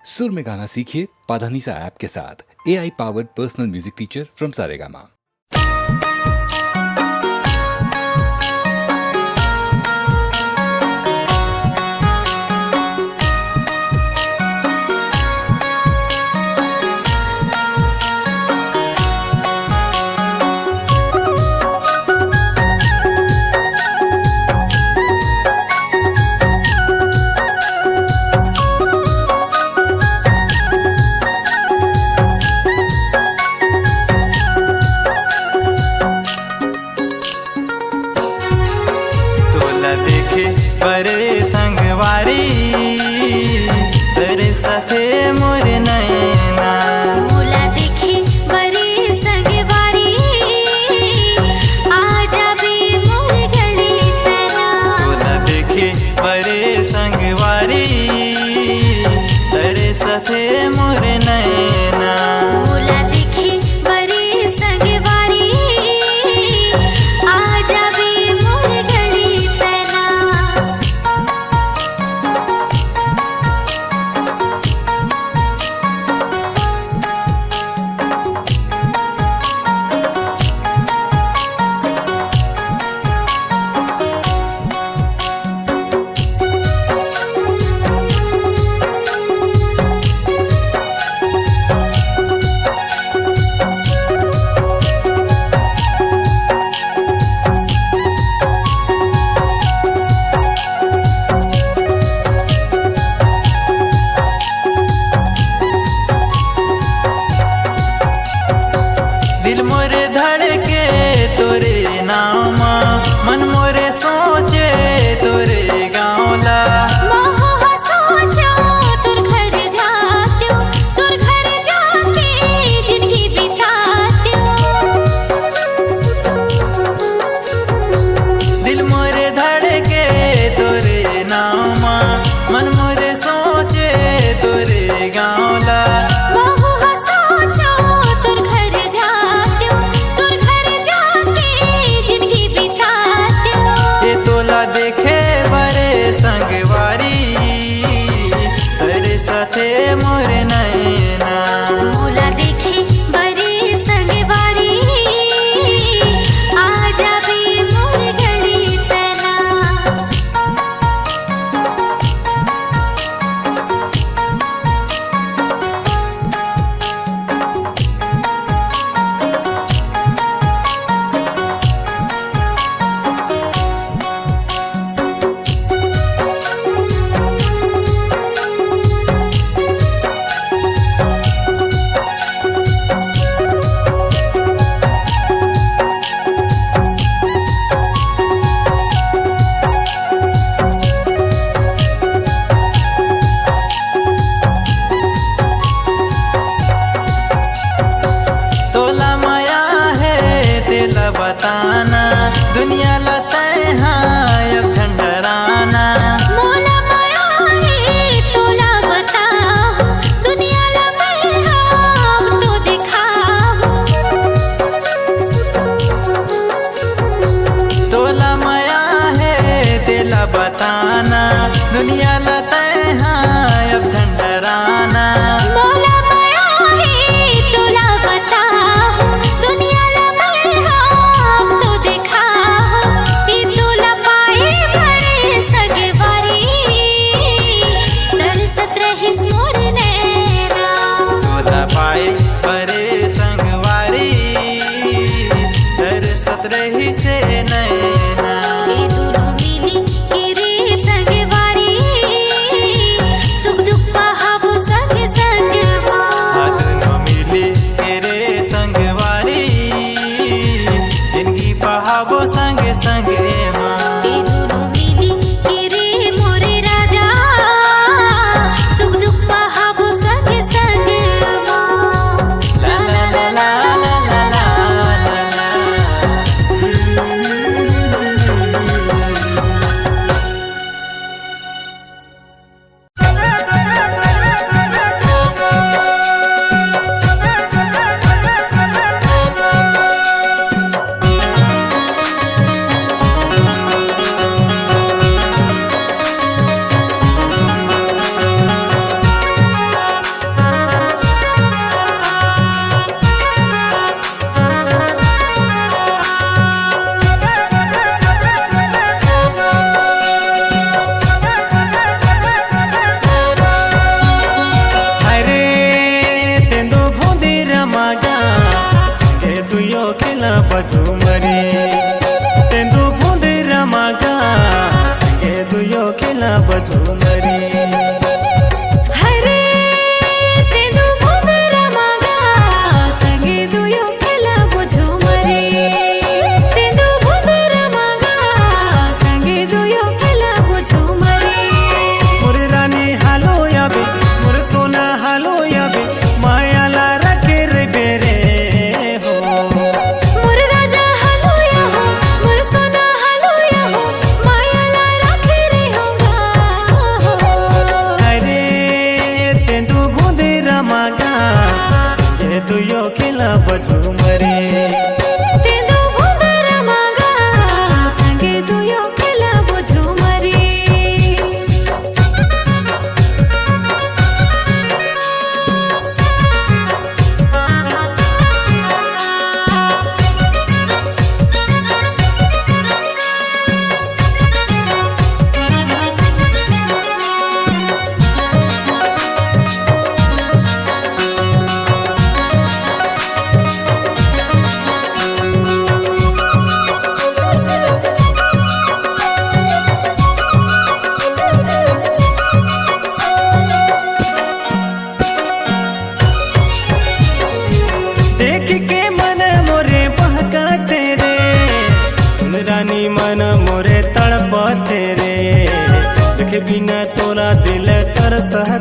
सुर में गाना सीखिए पाधानीसा ऐप के साथ। AI powered personal music teacher from Saregama. बरे संगवारी तेरे साथे मोर नैना मोला देखे बरे संगवारी आजा बे मोर गले तना। मोला देखे बरे संगवारी तेरे साथे मोर नैना। मोला देखे बरे संगवारी आजा बे मोर गले तना। दिल मोरे धड़के तोरे नामा मन मोरे सोचे तोरे गाँवला। मोह सोचो तुर घर जात्यो, तुर घर जाके जिंदगी बितात्यो। दिल मोरे धड़के तोरे नामा मन मोरे सोचे तोरे गाँवला। मोह सोचो तुर घर जात्यो, तुर घर जाके जिंदगी बितात्यो। ये तोला देखे बरे संगवारी तेरे साथे मोर नैना। मोला देखे बरे संगवारी आजा बे मोर गले तना।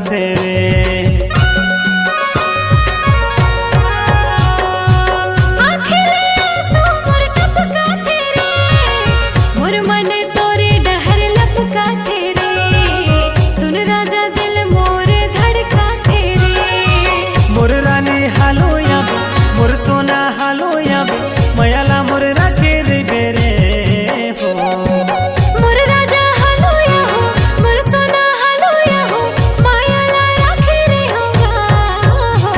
साथे रे। मोर सोना हालो याब मयाला मोर राखे रे बेरे हो। मोर राजा हालो या हो, मोर सोना हालो या हो, मायाला राखे रे होगा हो।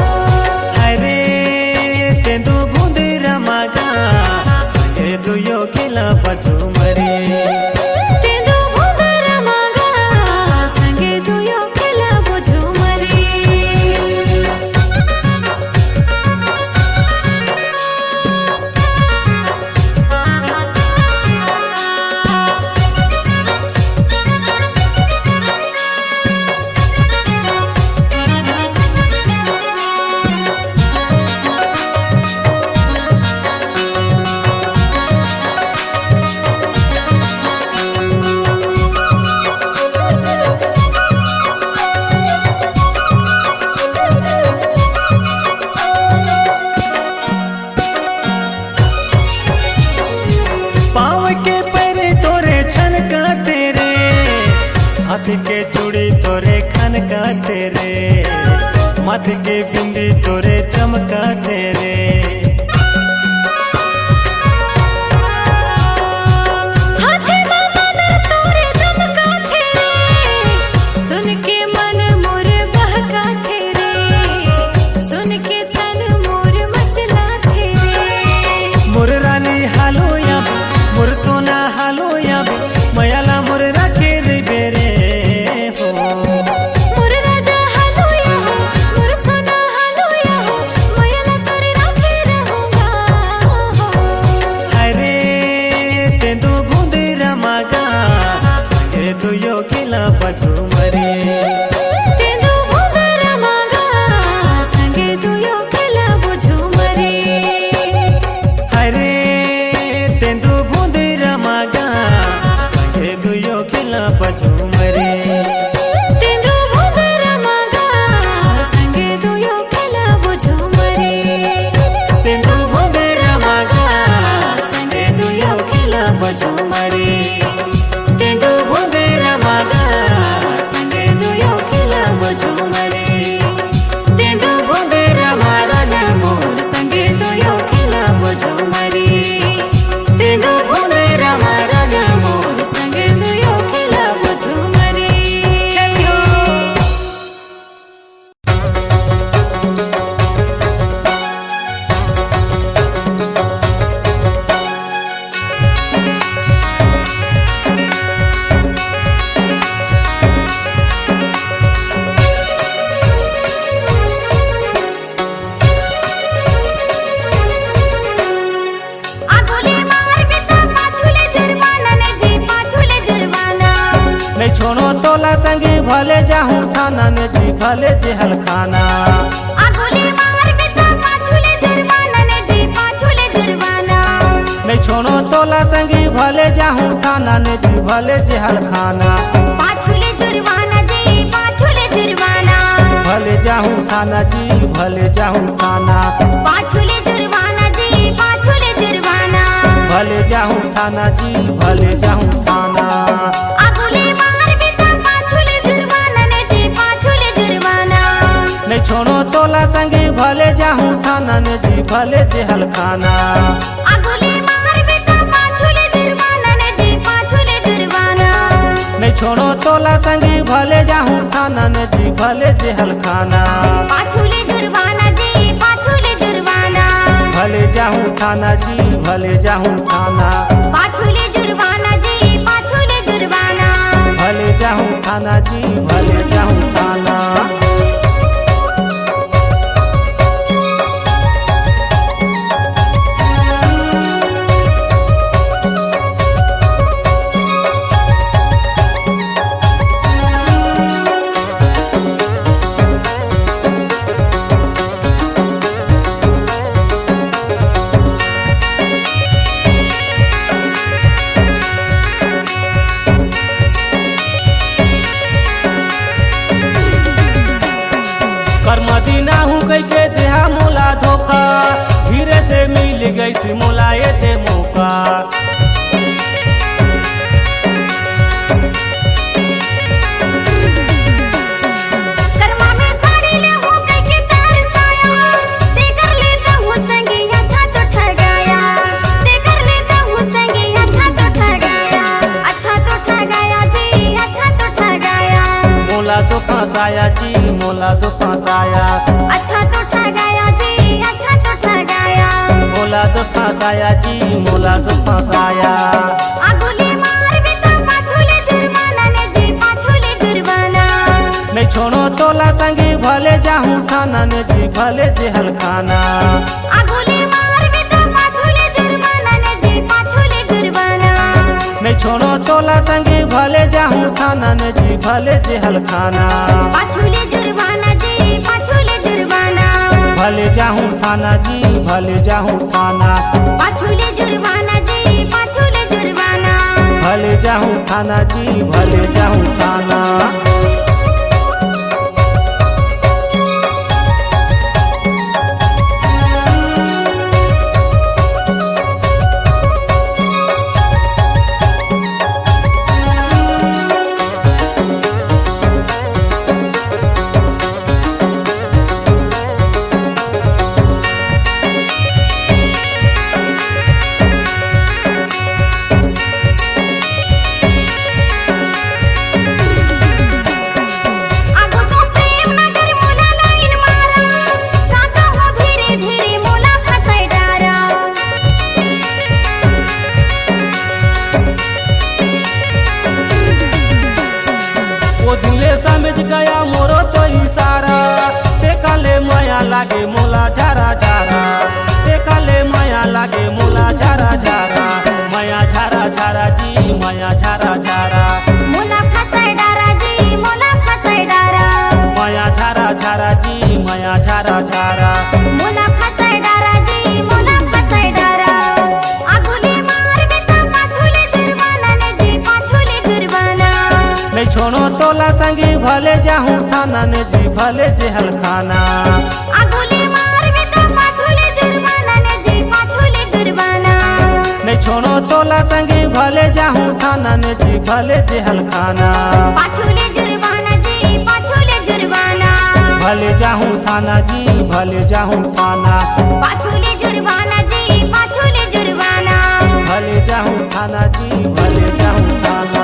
अरे तेंदु बूंदे रमागा संगे दुयो खेला बजू मरे। तेंदु बूंदे रमागा संगे दुयो खेला बजू मरे। हाथ के चूड़ी तोरे खनका तेरे, मत के बिंदी तोरे चमका तेरे। हाथे मन तोरे दमका तेरे, सुन के मन मोर बहका तेरे, सुन के तन मोर मचला तेरे। मोर रानी हालो याब मोर सोना हालो याब मयाला मोर राखे रे बेरे। बजू मरे तेंदु बूंदे रमागा संगे दुयो खेला बजू मरे। अरे तेंदु बूंदे रमागा संगे दुयो खेला बजू मरे। तेंदु बूंदे रमागा संगे दुयो खेला बजू मरे। तेंदु बूंदे रमागा संगे दुयो खेला बजू मरे। तेंदु बूंदे रमागा संगे दुयो खेला बजू मरे। तेंदु बूंदे रमागा मोर संगे दुयो खेला बजू मरे। तेंदु बूंदे रमागा मोर संगे दुयो खेला बजू मरे। छोड़ो तोला संगे भले जाहूँ थाना ने जी भले जेहल खाना। आगोले मार बेटा पाछुले जुर्माना ने जी पाछुले जुर्माना। मैं छोड़ो तोला संगे भले जाहूँ थाना ने जी भले जेहल खाना। पाछुले जुर्माना जी पाछुले जुर्माना। भले जाहूँ थाना जी भले जाहूँ थाना। पाछुले जुर्माना जी पाछुले जुर्माना। भले जाहूँ थाना जी भले जाहूँ थाना। आगोले मार बेटा पाछुले जुर्माना ने जी पाछुले जुर्माना। मैं छोड़ो तोला संगे भले जाहूँ थाना ने जी भले जेहल खाना। आगोले मार बेटा पाछुले जुर्माना ने जी पाछुले जुर्माना। मैं छोड़ो तोला संगे भले जाहूँ थाना ने जी भले जेहल खाना। पाछुले जुर्माना जी पाछुले जुर्माना। भले जाहूँ थाना जी भले जाहूँ थाना। पाछुले जुर्माना जी पाछुले जुर्माना। भले जाहूँ थाना जी भले जाहूँ थाना। कर्म दीना हूँ कह के देहा मोला धोखा, धीरे से मिल गई सी मोला ये दे मौका। मोला तो फंसाया जी, मोला तो फंसाया, अच्छा तो ठगाया जी, अच्छा तो ठगाया। मोला तो फंसाया जी, मोला तो फंसाया। आगुले मार भी तो पाछुले जुर्माना ने जी, पाछुले जुर्माना। नहीं छोड़ो तोला संगी भले जाहूँ थाना ने जी, भले जेहल खाना। आगुले मार भी तो पाछुले जुर्माना ने जी, पाछुले जुर्माना। नहीं छोड़ो तोला संगी भले जाहूँ थाना ने जी, भले जेहल खाना। पाछुले जुर्माना जी, पाछुले जुर्माना। भले जाहूँ थाना जी, भले जाहूँ थाना। पाछुले जुर्माना जी, पाछुले जुर्माना। भले जाहूँ थाना जी, भले जाहूँ थाना। समझ गया मोरो तो इशारा, देखा ले माया लागे मोला झारा झारा, देखा ले माया लागे मोला झारा झारा। माया झारा झारा जी, माया झारा झारा। मोला फसाय डारा जी, मोला फसाय डारा। माया झारा झारा जी, माया झारा झारा। मोला फसाय डारा जी, मोला फसाय डारा। आगुले मार भी तो पाछुले जुर्माना ने जी, पाछुले जुर्माना। नहीं छोड़ो तोला संगी भले जाहूँ थाना ने जी, भले जेहल खाना। आगुले मार भी तो पाछुले जुर्माना ने जी, पाछुले जुर्माना। नहीं छोड़ो तोला संगी भले जाहूँ थाना ने जी, भले जेहल खाना। पाछुले जुर्माना जी, पाछुले जुर्माना। भले जाहूँ थाना जी, भले जाहूँ थाना। पाछुले जुर्माना जी, पाछुले जुर्माना। भले जाहूँ थाना जी, भले जाहूँ थाना।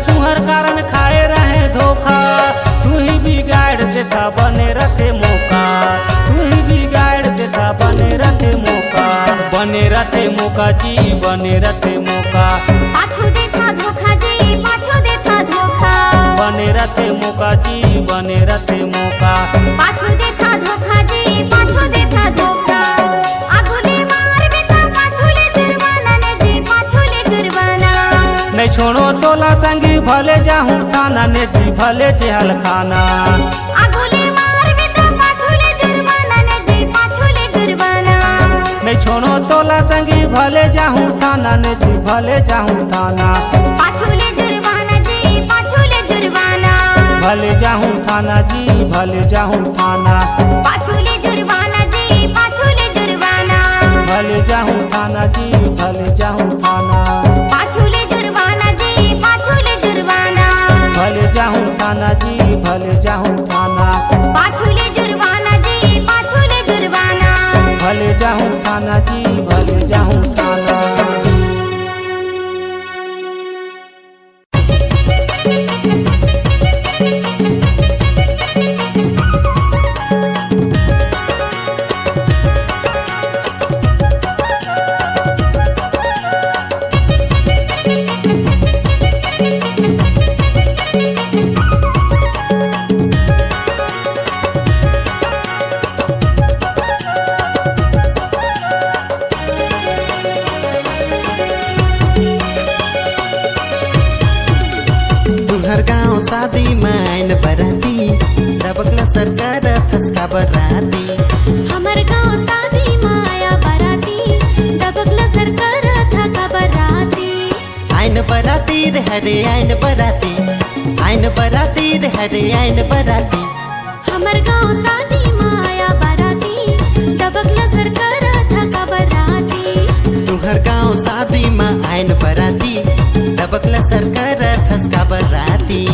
तुहर कारण खाए रहे धोखा, तू ही बिगाड़ देता बने रखे मौका, तू ही बिगाड़ देता बने रखे मौका। बने रखे मौका जी, बने रखे मौका। पाछू देता धोखा जी, पाछू देता धोखा। बने रखे मौका जी, बने रखे मौका। पाछू देता धोखा जी, पाछू देता धोखा। आगुले मार भी तो पाछूले जुर्माना ने जी, पाछूले जुर्माना। नहीं छोड़ो तोला संगी भले जाहूँ थाना ने जी, भले जेहल खाना। आगुले मार भी तो पाछूले जुर्माना ने जी, पाछूले जुर्माना। नहीं छोड़ो तोला संगी भले जाहूँ थाना ने जी, भले जाहूँ थाना। पाछूले जुर्माना जी, पाछूले जुर्माना। भले जाहूँ थाना जी, भले जाहूँ थाना। पाछूले जुर्माना जी, पाछूले जुर्माना। भले जाहूँ थाना जी, भले जाहूँ थाना। पाछूले जुर्माना जी, पाछूले जुर्माना। भले जाहूँ थाना जी, भले जाहूँ थाना। पाछूले जुर्माना जी, पाछूले जुर्माना। भले जाहूँ थाना जी, भले जाहूँ थाना। सरकार फसका बराती हमर गाँव शादी माया बराती दबकला सरकार था का बराती आइन बराती रे हरे आइन बराती आइन बराती रे हरे आइन बराती हमर गाँव शादी माया बराती दबकला सरकार था का बराती तुहर गाँव शादी माँ आइन बराती दबकला सरकार फसका बराती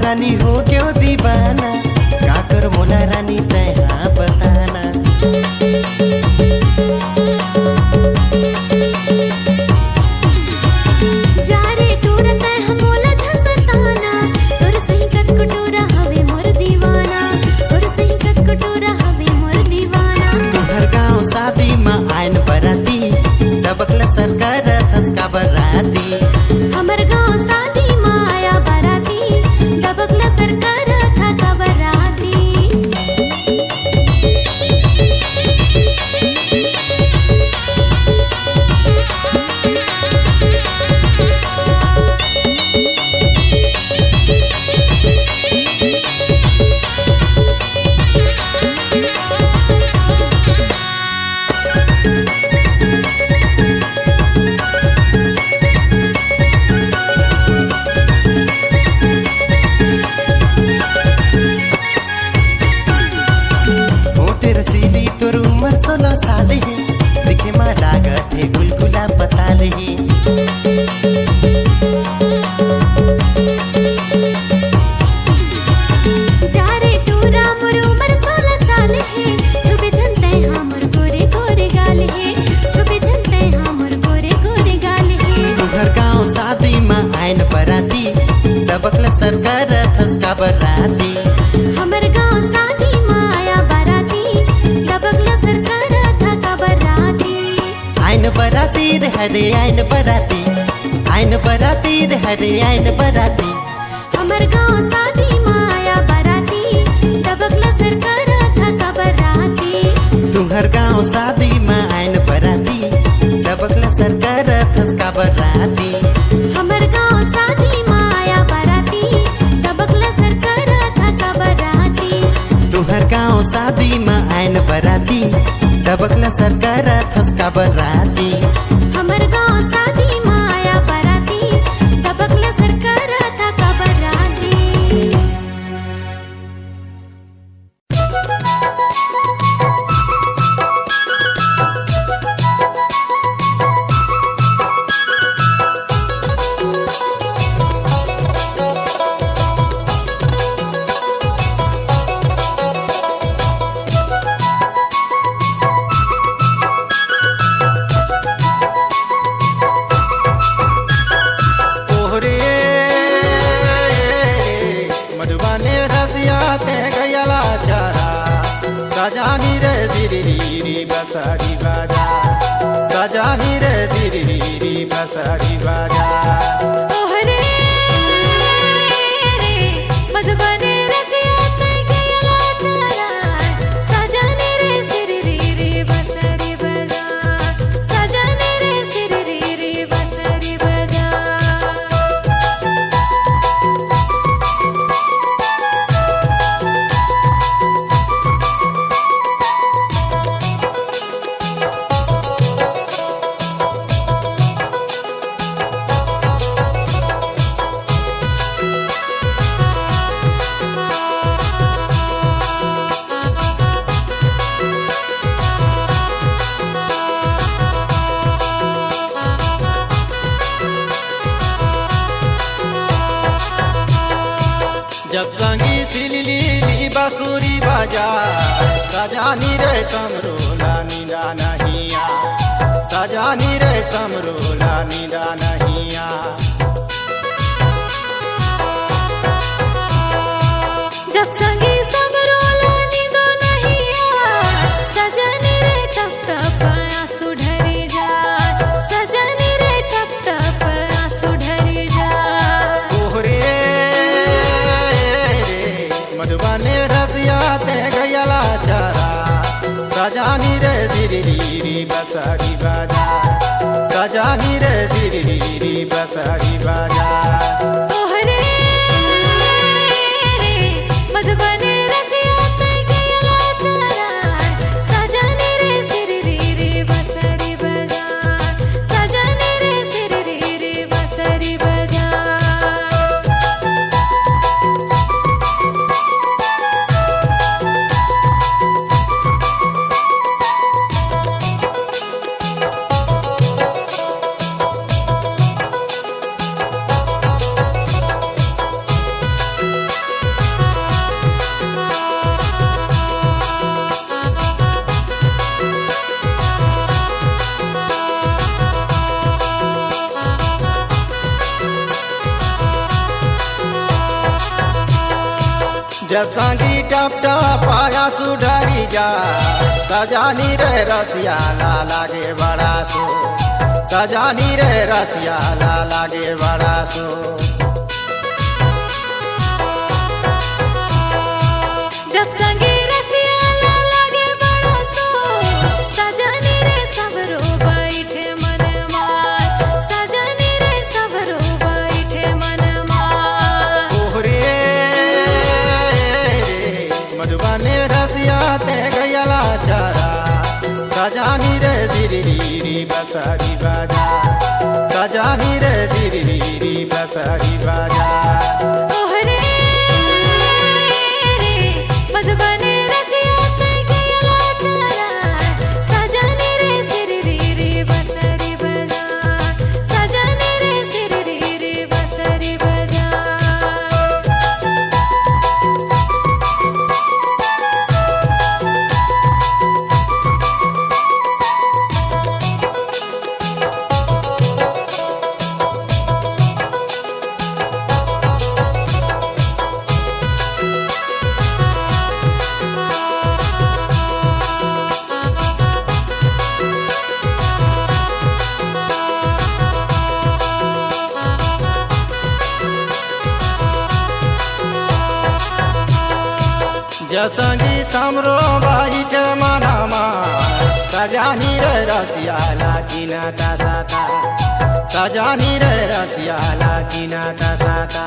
रानी हो क्यों दीवाना काकर मोला रानी तैहा बताना जा रे टूर तैहा मोला झपताना तोर सही कटकटोरा हवे मोर दीवाना तोर सही कटकटोरा हवे मोर दीवाना तुहर गाँव शादी माँ आइन बराती दबकला सरकार फसका बराती हमर गाँव शादी माया बराती दबकला सरकार था का बराती रसीली तोर उम्र 16 साल है दिखे माँ लागत है गुलगुला पताल है जा रे टूरा मोर उम्र 16 साल है छुपे जनते हमर गोरे गोरे गाल है छुपे जनते हमर गोरे गोरे गाल है तुहर गाँव शादी माँ आइन बराती दबकला सरकार फसका बराती हमर गाँव शादी माया बराती दबकला सरकार था का बराती आइन बराती रे हरे आइन बराती आइन बराती रे हरे आइन बराती हमर गाँव शादी माया बराती दबकला सरकार था का बराती तुहर गाँव शादी माँ आइन बराती दबकला सरकार फसका बराती हमर गाँव शादी माया बराती दबकला सरकार था का बराती तुहर गाँव शादी माँ आइन बराती दबकला सरकार फसका बराती हमर गाँव शादी माया बराती दबकला सरकार था का बराती सजानी रे दिरी बसारी बाजा सजानी रे दिरी बसारी बाजा ओहरे रे मधुबने रसिया ते गयला चारा सजाने रे सिररी रे बसरी बजा सजाने रे सिररी रे बसरी बजा जब संगी सिली बांसुरी बाजा सजानी रे समरोला नीला नहिया सजानी रे समरोला नीला नहिया मधुबनी रसिया ते गयला चारा सजानी रे धीरे बसरी बाजा सजानी रे धीरे बसरी बाजा तोहरे मधुबनी रसिया ते गयला चारा सजाने रे सिररी बसरी बजा सजाने रे सिररी बसरी बजा जब संगी टप टप पाया सुधारी जा सजानी रे रसिया ला लागे बड़ा सो सजानी रे रसिया ला लागे बड़ा सो जब संगे रसिया ला लागे बड़ा सो सजाने रे सबरो बैठे मन मार सजाने रे सबरो बैठे मन मार ओहरे मधुबनी रसिया ते गयला चारा सजानी रे धीरे बसरी बाजा सजानी रे धीरे बसरी बाजा तोहरे मधुबनी रसिया ते गयला चारा सजाने रे सिररी बसरी बजा सजाने रे सिररी बसरी बजा जब संगी समरो बाइट मनामा सजानी रे रसिया ला चीना ता साता सजानी रे रसिया ला चीना ता साता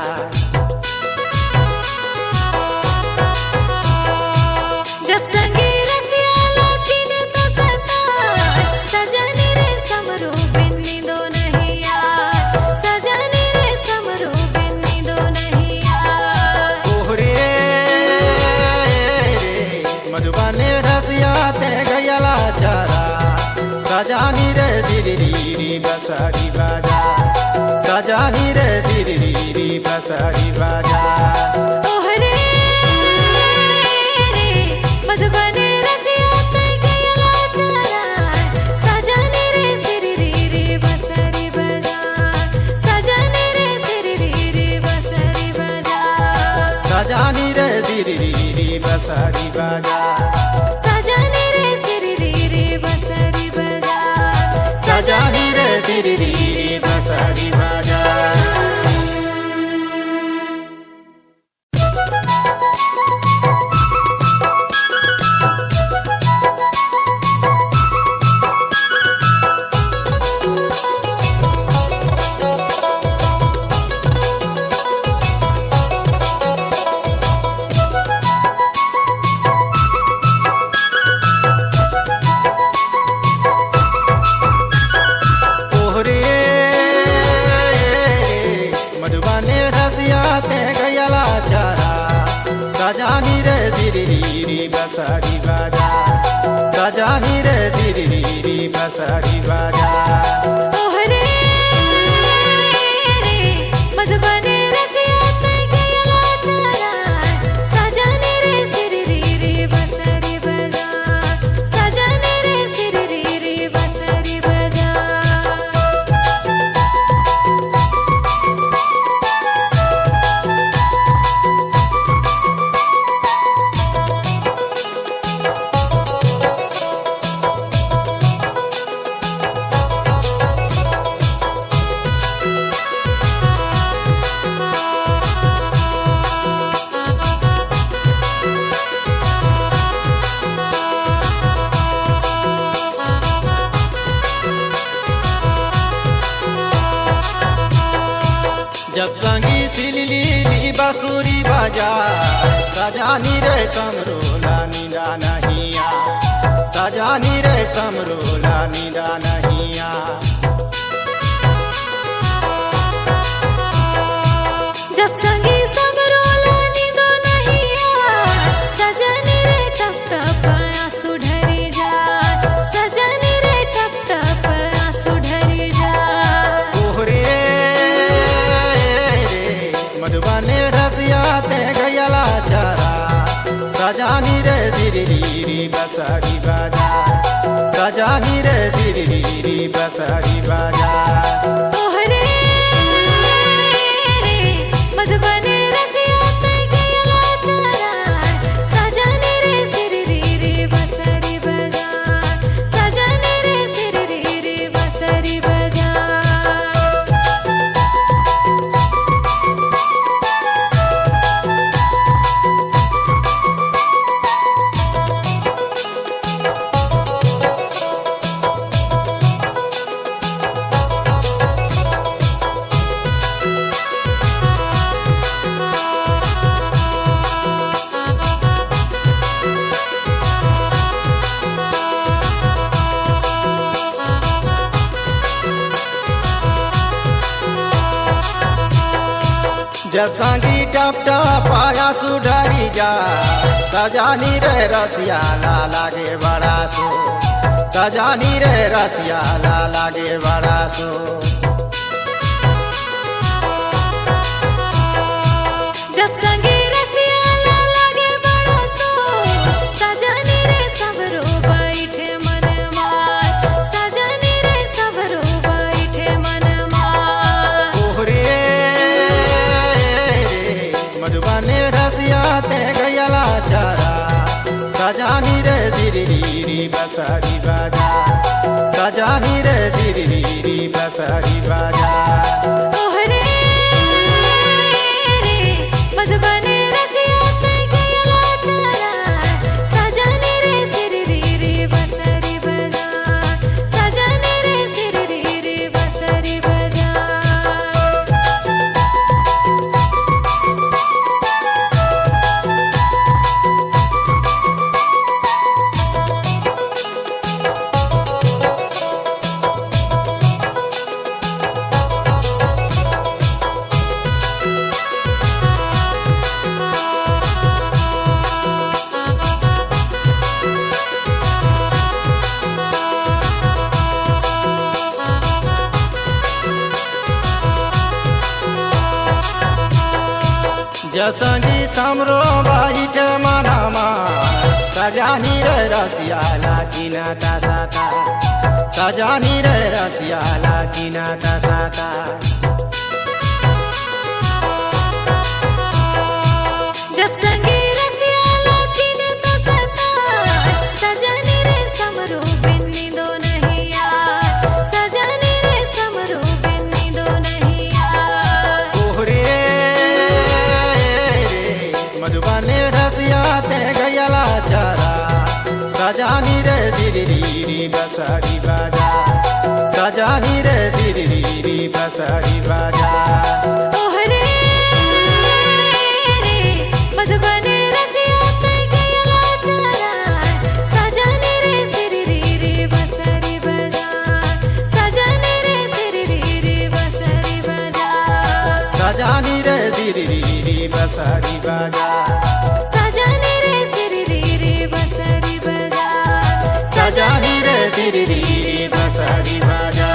जब संगे रसिया ला चीनता सता सजाने रे समरो बिन्नी दो नहीं यार सजाने रे समरो बिन्नी दो नहीं यार ओहरे मधुबनी रसिया ते गयला चारा सजानी रे धीरे बसरी बाजा सजानी रे धीरे बसरी बाजा तोहरे मधुबनी रसिया ते गयला चारा सजाने रे सिररी बसरी बजा सजाने रे सिररी बसरी बजा सजानी रे धीरे बसरी बाजा सजाने रे सिररी बसरी बजा सजानी रे धीरे बसरी बाजा ओहरे मधुबनी रसिया ते गयला चारा सजानी रे धीरे बसरी बाजा सजानी रे धीरे बसरी बाजा तोहरे मधुबनी रसिया ते गयला चारा सजाने रे सिररी बसरी बजा सजाने रे सिररी बसरी बजा बांसुरी बजा सजानी रे समरोला नींदा नहिया सजानी रे समरोला नींदा नहिया जब संगी सब रोला नींदो नहीं आए सजनी रे टप टप आंसू ढरी जाए सजनी रे टप टप आंसू ढरी जाए तोहरे मधुबने रसिया ते गयला चारा सजानी रे सिररी बसरी बाजा सजानी रे सिररी बसरी बाजा तोहरे मधुबने रसिया ते गयला चारा सजनी रे सिररी रे बसरी बजा सजनी रे सिररी रे बसरी बजा जब संगी टप टप पाया सुधरी जा सजानी रे रसिया ला लागे बड़ा सो सजानी रे रसिया ला लागे बड़ा सो जब संगी रसिया ला लागे बड़ा सो सजनी रे सबरो बैठे मन मार सजनी रे सबरो बैठे मन मार तोहरे मधुबने रसिया ते गयला चारा सजानी रे सिररी बसरी बाजा सजानी रे सिररी बसरी बाजा तोहरे मधुबने रसिया ते गयला चारा सजनी रे सिररी रे बसरी बजा सजनी रे सिररी रे बसरी बजा जब संगी समरो बैठ मनामा सजानी रे रसिया ला चिना साता सजानी रे रसिया ला चिना साता जब संगी रसिया ला चिन्ता सता सजनी रे समरो बिन्नी दो नहीं यार सजनी रे समरो बिन्नी दो नहीं यार तोहरे मधुबने रसिया ते गयला चारा सजानी रे सिररी बसरी बाजा सजानी रे सिररी बसरी बाजा तोहरे मधुबने रसिया ते गयला चारा सजनी रे सिररी रे बसरी बजा सजनी रे सिररी रे बसरी बजा सजानी रे सिररी बसरी बाजा सजनी रे सिररी रे बसरी बजा सजानी रे सिररी बसरी बाजा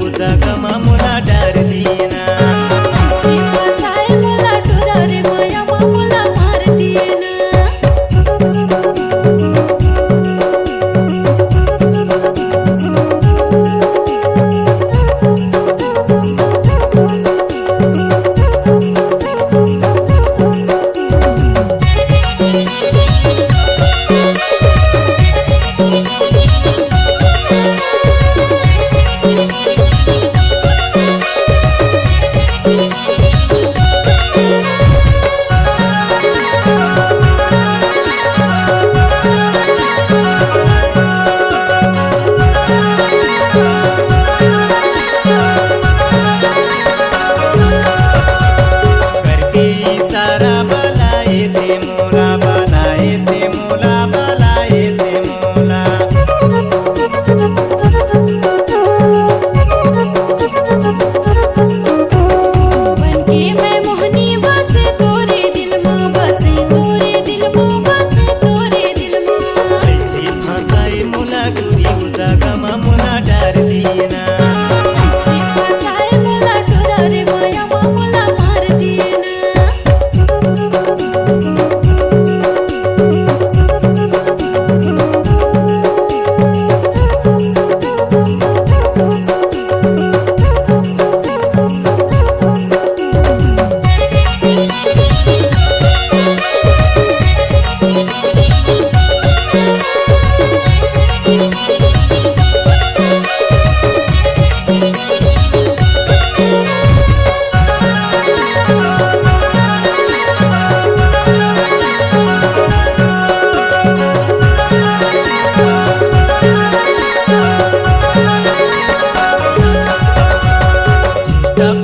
उदगमा मुला डार दिएना ऐसे फसाए मोला टुरा रे माया मोला मार दिए ना करके इशारा बलाए थे मोला बलाए थे मोला बलाए थे मोला बनके मैं मोहनी बसे तोरे दिल में बसे तोरे दिल में बसे तोरे दिल में ऐसे फसाए मुला गुरी उदगमा मुला डार दिएना ऐसे फसाए मोला टुरा रे माया मोला मार दिए ना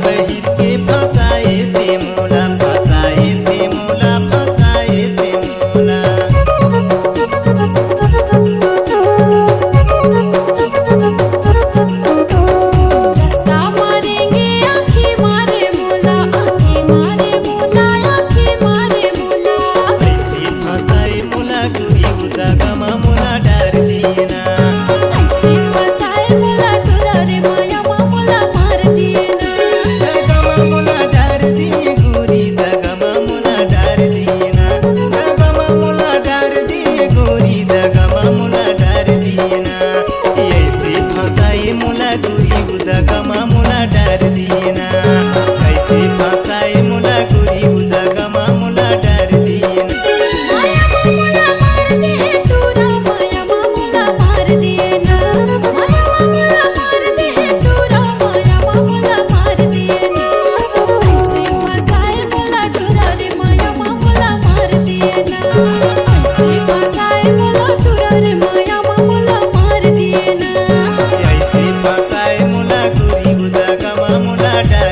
पहिर के फसाए थे मोला फसाए थे मोला फसाए थे मोला रास्ता मारेंगे आँखी मारे मोला आँखी मारे मोला आँखी मारे मोला ऐसे फसाए मुला गुरी उदगमा मुला डार दिएना ऐसे फसाए मोला टुरा रे माया मोला मार दिए ना दगमा मुला डार दिए गुरी दगमा मुला डार दिएना दगमा मुला डार दिए गुरी दगमा मुला डार दिएना ऐसे फसाए मुला गुरी उदगमा मुला डार दिएना ऐसे फसाए मुला गुरी उदगमा मुला डार दिएना माया मोला मार दिए टुरा माया मोला मार दिए ना माया मोला मार दिए टुरा माया मोला मार दिए ना ऐसे फसाए मोला टुरा रे माया मोला मार दिए ना ऐसे फसाए मोला टुरा रे माया मोला मार दिए ना ऐसे फसाए मुला गुरी उदगमा मुला डार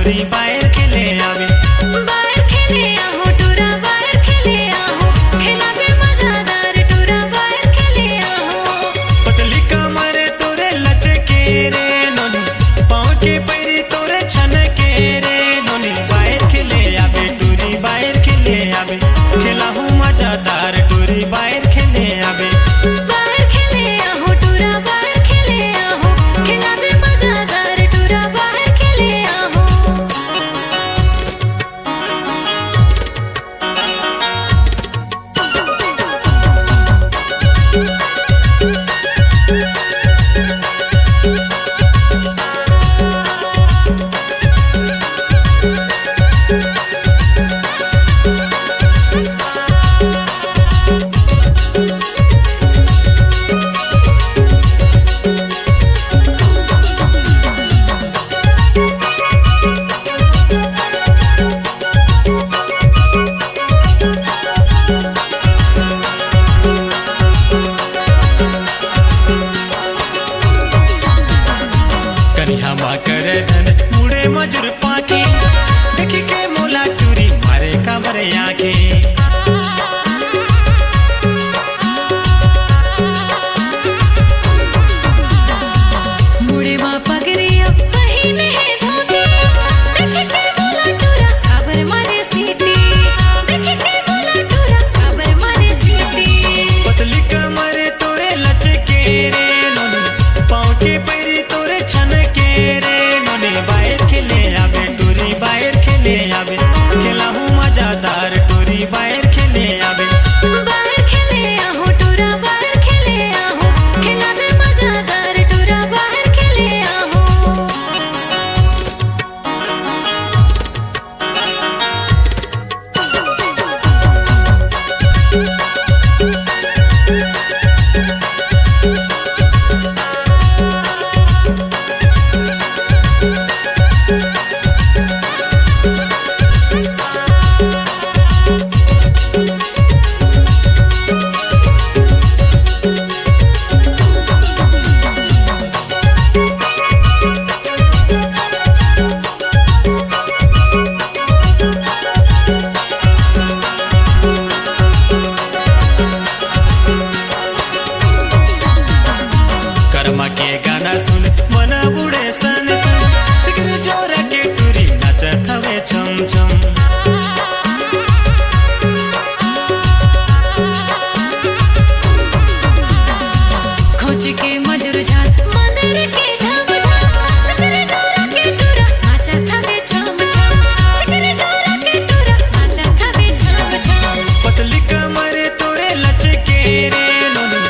टूरी बाहर खेले आवे। बाहर खेले आहो टूरा बाहर खेले आहो खेलावे मजादार टूरा बाहर खेले आहो। पतली कमर तोरे लचके रे नोनी पाँव के पैरी तोरे छन के रे नोनी बाहर खेले आवे टूरी बाहर खेले आवे खेला हूँ मजादार टूरी बाहर खेले आवे। बाहर खेले आहो टूरा बाहर खेले आहो खेलावे मजादार टूरा बाहर खेले आहो। कन्या माँ करे धन मुड़े मजूर पाके देखी के मोला टूरी मारे कमर आके। मुड़े माँ पगड़िया पहिने है धोती देख के मोला टूरा खबर मारे सीटी देख के मोला टूरा खबर मारे सीटी। पतली कमर तोरे लचके रे नोनी पाँव के पैरी तोरे छन के रे नोनी बाहर खेले आवे टूरी बाहर खेले आवे खेला हूँ मजादार टूरी बाहर खेले आवे। बाहर खेले आहो टूरा बाहर खेले आहो खेलावे मजादार टूरा बाहर खेले आहो। कर्मा के गाना सुन मन बुढ़े सन सन सिगर जोरा के टूरी नाचत हवे छम छम। खोज के मजूर झाल मंदिर के धाम धाम सिकर जोरा के टूरा नाचा थावे छम छम सिकर जोरा के टूरा नाचा थावे छम छम। पतली कमर तोरे लचके रे नोनी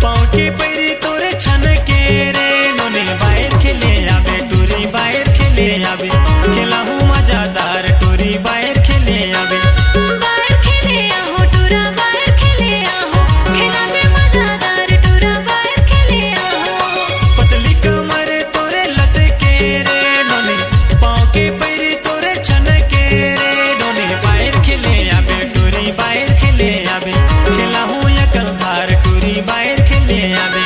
पाँव के पैरी तोरे छन के रे नोनी बाहर खेले आवे टूरी बाहर खेले आवे खेला हूँ मजादार टूरी बाहर खेले आवे। बाहर खेले आहो टूरा बाहर खेले आहो खेलावे मजादार टूरा बाहर खेले आहो। पतली कमर तोरे लचके रे नोनी पाँव के पैरी तोरे छन के रे नोनी बाहर खेले आवे टूरी बाहर खेले आवे खेला हूँ यकलधार टूरी बाहर खेले आवे।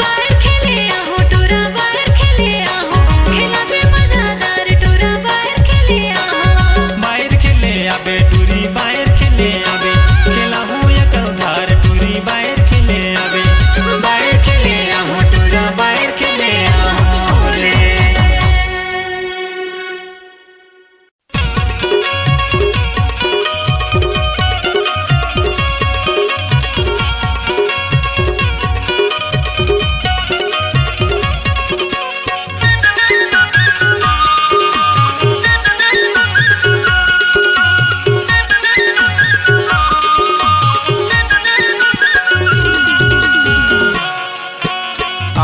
बाहर खेले आहो टूरा बाहर खेले आहो खेलावे मजादार टूरा बाहर खेले आहो। बाहर खेले आवे टूरी बाहर खेले आवे खेला हूँ यकलधार टूरी बाहर खेले आवे। बाहर खेले आहो टूरा बाहर खेले आहो रे।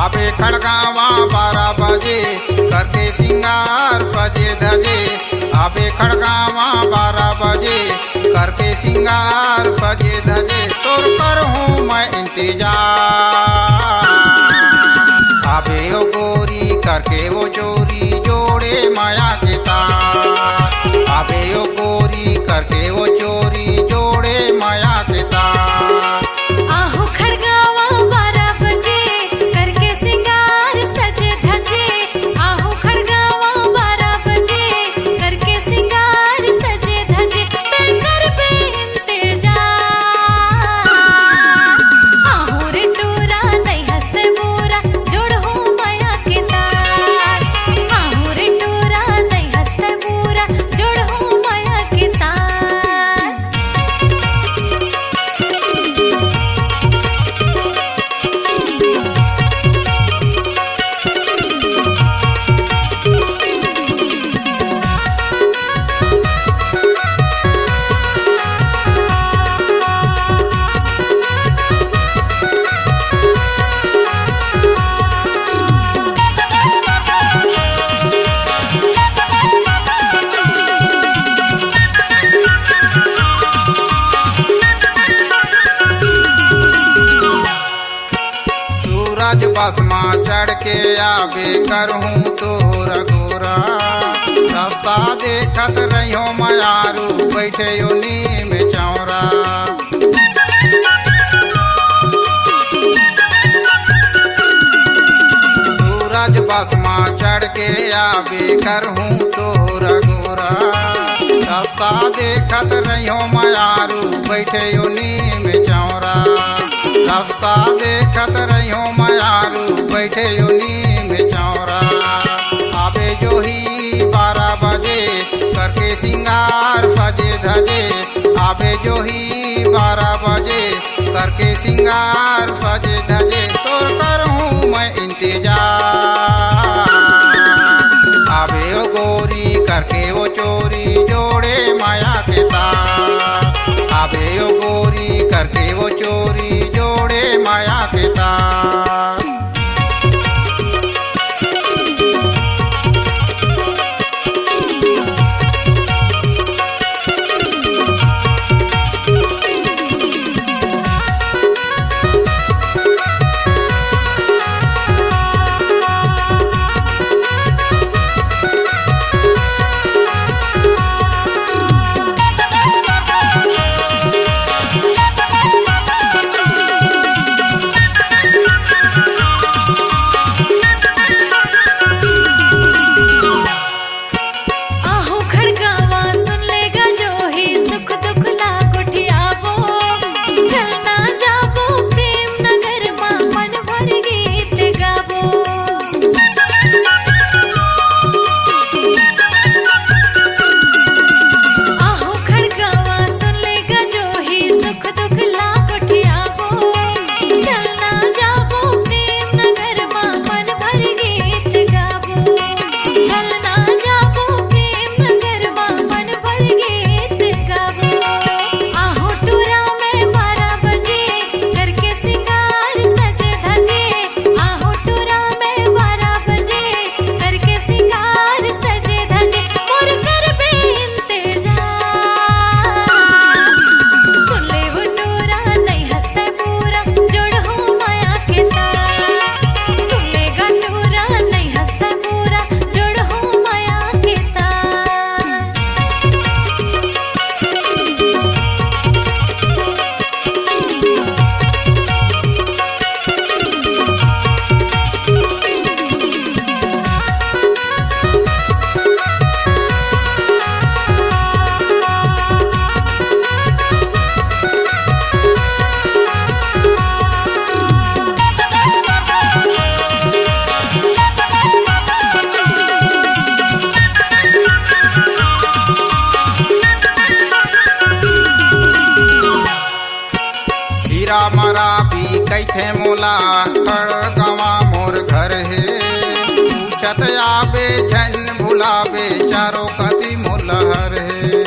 आबे खड़गावा 12 बजे करके सिंगार सजे धजे। आबे खड़गावा 12 बजे करके सिंगार सजे धजे तोर कर हूँ मैं इंतजार। आबे ओ गोरी करके वो चोरी जोड़े माया के तार। आबे ओ गोरी करके वो चोरी जोड़े माया के तार। आहो खड़गावा 12 बजे करके सिंगार सजे धजे। आहो खड़गावा 12 बजे सूरज बसमा चढ़ के आवे करहूँ तोर गोरा सस्ता देखत रहियो मयारू बैठे यो नीम चौरा सूरज बसमा चढ़ के आवे करहूँ तोर गोरा सस्ता देखत रहियो मयारू बैठे यो नीम चौरा रास्ता देखत रहियो मयारू बैठे यो नीम चौरा आबे जो ही 12 बजे करके सिंगार सजे धजे आबे जो ही 12 बजे करके सिंगार सजे धजे तोर करहूँ मैं इंतजार आबे ओ गोरी करके वो चोरी जोड़े माया के तार आबे ओ गोरी करके वो चोरी जोड़े माया के तार आहू खड़गावा सुन लेगा जो ही सुख दुख ला गुठियाबो चलना जाबो प्रेम नगर मां मन भर गीत गाबो आहू खड़गावा सुन लेगा जो ही सुख दुख ला गुठियाबो चलना जाबो प्रेम नगर मां मन भर गीत गाबो चलना जाबो प्रेम नगर मां मन भर गीत गाबो आहू टूरा में 12 बजे करके सिंगार सजे धजे आहू टूरा में 12 बजे करके सिंगार सजे धजे मोर कर बे इंतजार सुन ले वो टूरा नहीं हंसते पूरा जोड़ हूँ माया के तार सुन लेगा टूरा नहीं हंसते पूरा जोड़ हूँ माया के तार हीरा मारा भी कैथे मोला खड़गवा मोर घर है पूछत आबे झन भुलाबे चारों कति मुलहर है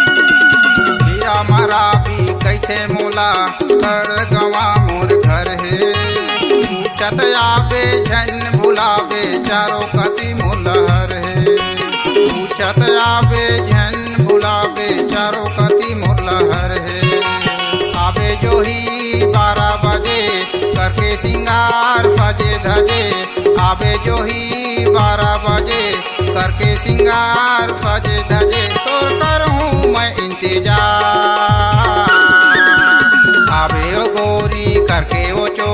हीरा मारा भी कैथे मोला खड़गवा मोर घर है पूछत आबे झन भुलाबे चारों कति मुलहर है पूछत आबे झन भुलाबे चारों कति मुरलहर है आबे जो ही 12 बजे करके सिंगार सजे धजे आबे जो ही 12 बजे करके सिंगार सजे धजे तोर करहूँ मैं इंतजार आबे ओ गोरी करके वो चो